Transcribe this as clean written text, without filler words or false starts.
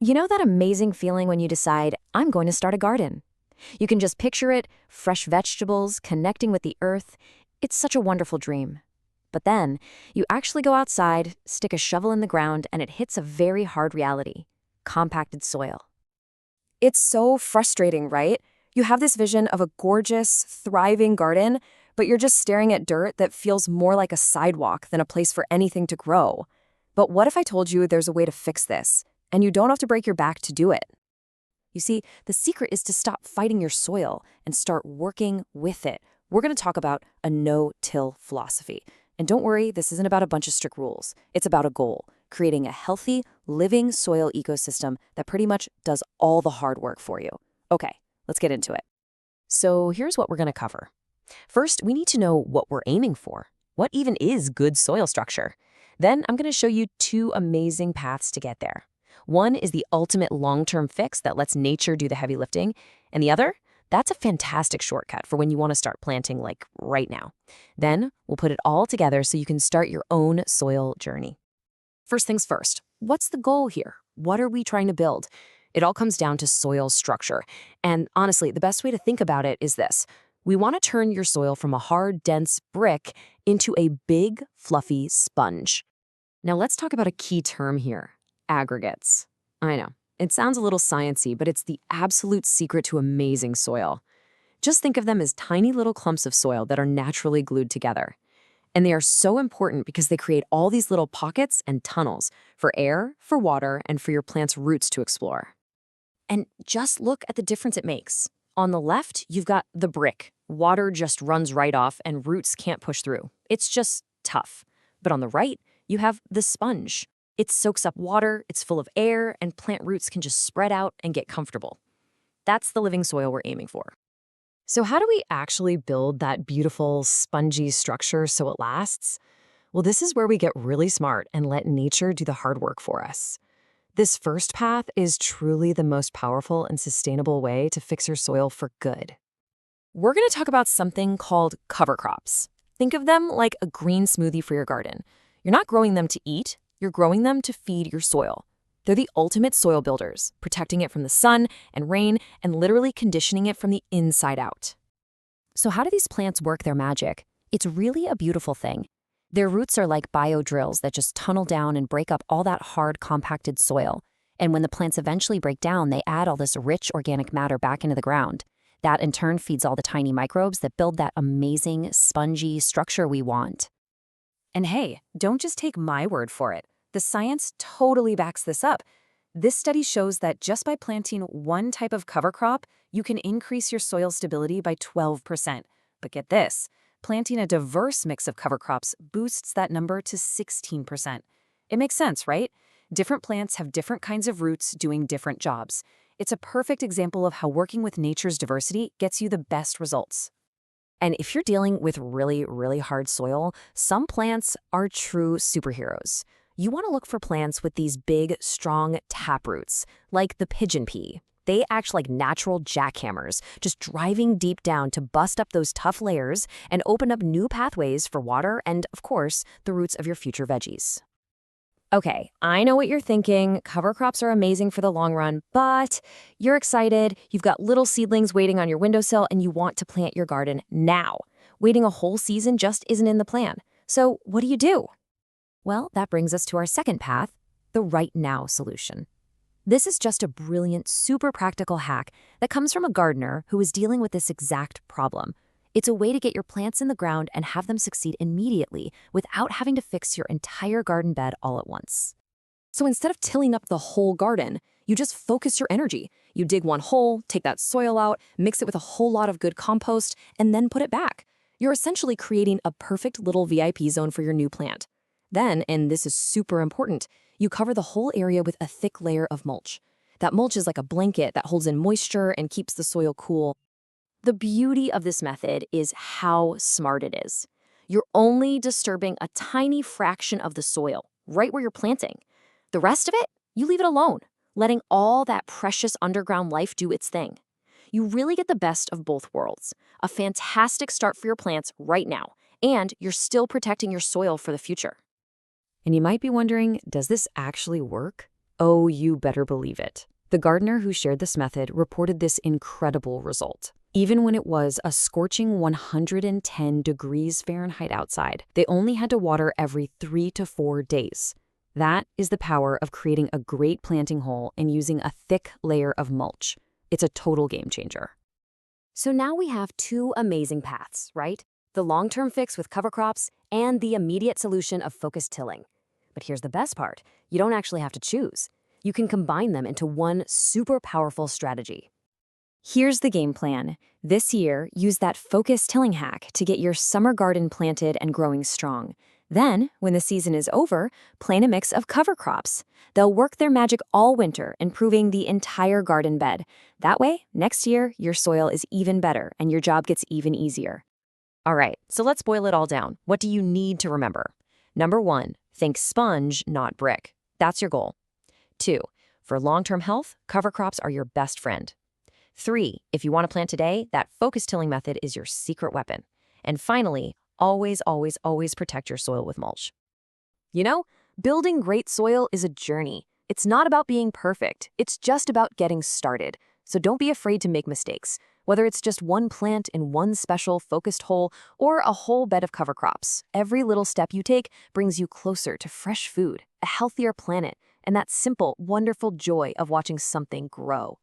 You know that amazing feeling when you decide, I'm going to start a garden? You can just picture it, fresh vegetables, connecting with the earth. It's such a wonderful dream. But then, you actually go outside, stick a shovel in the ground, and it hits a very hard reality: compacted soil. It's so frustrating, right? You have this vision of a gorgeous, thriving garden, but you're just staring at dirt that feels more like a sidewalk than a place for anything to grow. But what if I told you there's a way to fix this, and you don't have to break your back to do it? You see, the secret is to stop fighting your soil and start working with it. We're going to talk about a no-till philosophy. And don't worry, this isn't about a bunch of strict rules. It's about a goal: creating a healthy, living soil ecosystem that pretty much does all the hard work for you. Okay, let's get into it. So here's what we're going to cover. First, we need to know what we're aiming for. What even is good soil structure? Then I'm going to show you two amazing paths to get there. One is the ultimate long-term fix that lets nature do the heavy lifting, and the other, that's a fantastic shortcut for when you want to start planting, like right now. Then we'll put it all together so you can start your own soil journey. First things first, what's the goal here? What are we trying to build? It all comes down to soil structure. And honestly, the best way to think about it is this. We want to turn your soil from a hard, dense brick into a big, fluffy sponge. Now let's talk about a key term here: aggregates. I know, it sounds a little sciencey, but it's the absolute secret to amazing soil. Just think of them as tiny little clumps of soil that are naturally glued together. And they are so important because they create all these little pockets and tunnels for air, for water, and for your plant's roots to explore. And just look at the difference it makes. On the left, you've got the brick. Water just runs right off and roots can't push through. It's just tough. But on the right, you have the sponge. It soaks up water, it's full of air, and plant roots can just spread out and get comfortable. That's the living soil we're aiming for. So how do we actually build that beautiful, spongy structure so it lasts? Well, this is where we get really smart and let nature do the hard work for us. This first path is truly the most powerful and sustainable way to fix your soil for good. We're going to talk about something called cover crops. Think of them like a green smoothie for your garden. You're not growing them to eat, you're growing them to feed your soil. They're the ultimate soil builders, protecting it from the sun and rain and literally conditioning it from the inside out. So how do these plants work their magic? It's really a beautiful thing. Their roots are like biodrills that just tunnel down and break up all that hard, compacted soil. And when the plants eventually break down, they add all this rich organic matter back into the ground. That in turn feeds all the tiny microbes that build that amazing, spongy structure we want. And hey, don't just take my word for it. The science totally backs this up. This study shows that just by planting one type of cover crop, you can increase your soil stability by 12%. But get this, planting a diverse mix of cover crops boosts that number to 16%. It makes sense, right? Different plants have different kinds of roots doing different jobs. It's a perfect example of how working with nature's diversity gets you the best results. And if you're dealing with really, really hard soil, some plants are true superheroes. You want to look for plants with these big, strong taproots, like the pigeon pea. They act like natural jackhammers, just driving deep down to bust up those tough layers and open up new pathways for water and, of course, the roots of your future veggies. Okay, I know what you're thinking. Cover crops are amazing for the long run, but you're excited, you've got little seedlings waiting on your windowsill, and you want to plant your garden now. Waiting a whole season just isn't in the plan. So what do? Well, that brings us to our second path, the right now solution. This is just a brilliant, super practical hack that comes from a gardener who is dealing with this exact problem. It's a way to get your plants in the ground and have them succeed immediately without having to fix your entire garden bed all at once. So instead of tilling up the whole garden, you just focus your energy. You dig one hole, take that soil out, mix it with a whole lot of good compost, and then put it back. You're essentially creating a perfect little VIP zone for your new plant. Then, and this is super important, you cover the whole area with a thick layer of mulch. That mulch is like a blanket that holds in moisture and keeps the soil cool. The beauty of this method is how smart it is. You're only disturbing a tiny fraction of the soil, right where you're planting. The rest of it, you leave it alone, letting all that precious underground life do its thing. You really get the best of both worlds. A fantastic start for your plants right now, and you're still protecting your soil for the future. And you might be wondering, does this actually work? Oh, you better believe it. The gardener who shared this method reported this incredible result. Even when it was a scorching 110 degrees Fahrenheit outside, they only had to water every 3 to 4 days. That is the power of creating a great planting hole and using a thick layer of mulch. It's a total game changer. So now we have two amazing paths, right? The long-term fix with cover crops and the immediate solution of focused tilling. But here's the best part. You don't actually have to choose. You can combine them into one super powerful strategy. Here's the game plan. This year, use that focused tilling hack to get your summer garden planted and growing strong. Then, when the season is over, plant a mix of cover crops. They'll work their magic all winter, improving the entire garden bed. That way, next year, your soil is even better and your job gets even easier. All right, so let's boil it all down. What do you need to remember? Number 1, think sponge, not brick. That's your goal. 2, for long-term health, cover crops are your best friend. 3, if you want to plant today, that focused tilling method is your secret weapon. And finally, always, always, always protect your soil with mulch. You know, building great soil is a journey. It's not about being perfect. It's just about getting started. So don't be afraid to make mistakes. Whether it's just one plant in one special focused hole or a whole bed of cover crops, every little step you take brings you closer to fresh food, a healthier planet, and that simple, wonderful joy of watching something grow.